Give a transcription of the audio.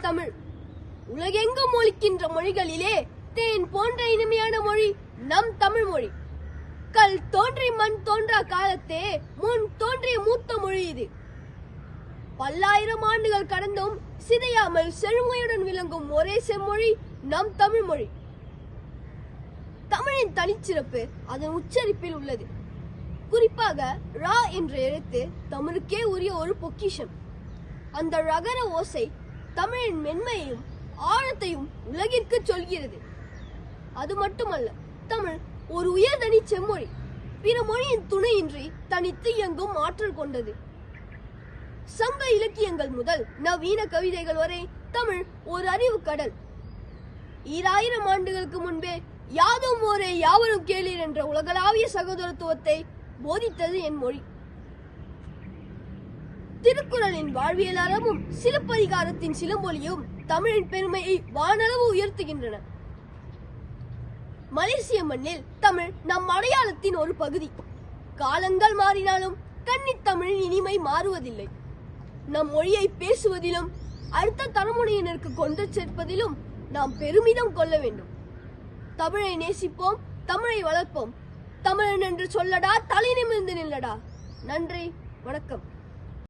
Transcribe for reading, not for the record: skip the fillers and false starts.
தமிழ். உலகெங்கும் ஒலிக்கின்ற மொழிகளிலே தேன் போன்ற இனிமையான மொழி நம் தமிழ் மொழி. கல் தோன்றி மண் தோன்றா காலத்தே முன் தோன்றிய மூத்த மொழி இது. பல்லாயிரம் ஆண்டுகள் கடந்தும் சிதையாமல் செழுமையுடன் விளங்கும் ஒரே செம்மொழி நம் தமிழ் மொழி. தமிழின் தனிச்சிறப்பு அதன் உச்சரிப்பில் உள்ளது. குறிப்பாக ரா என்ற எழுத்து தமிழுக்கே உரிய ஒரு பொக்கிஷம். அந்த ரகர ஓசை தமிழின் மென்மையையும் ஆழத்தையும் உலகிற்கு சொல்கிறது. அது மட்டுமல்ல, தமிழ் ஒரு உயர்தனி செம்மொழி. பிற மொழியின் துணையின்றி தனித்து இயங்கும் ஆற்றல் கொண்டது. சங்க இலக்கியங்கள் முதல் நவீன கவிதைகள் வரை தமிழ் ஒரு அறிவு கடல். 2000 ஆண்டுகளுக்கு முன்பே யாதும் ஊரே யாவரும் கேளீர் என்ற உலகளாவிய சகோதரத்துவத்தை போதித்தது என் மொழி. திருக்குறளின் வாழ்வியல் அறமும் சிலப்பதிகாரத்தின் சிலம்பொலியும் தமிழின் பெருமையை வானளவு உயர்த்துகின்றன. மலேசிய மண்ணில் தமிழ் நம் அடையாளத்தின் ஒரு பகுதி. காலங்கள் மாறினாலும் கன்னித் தமிழின் இனிமை மாறுவதில்லை. நம் மொழியை பேசுவதிலும் அடுத்த தலைமுறையினருக்கு கொண்டு சேர்ப்பதிலும் நாம் பெருமிதம் கொள்ள வேண்டும். தமிழை நேசிப்போம், தமிழை வளர்ப்போம். தமிழன் என்று சொல்லடா, தலை நிமிர்ந்து நில்லடா. நன்றி, வணக்கம்.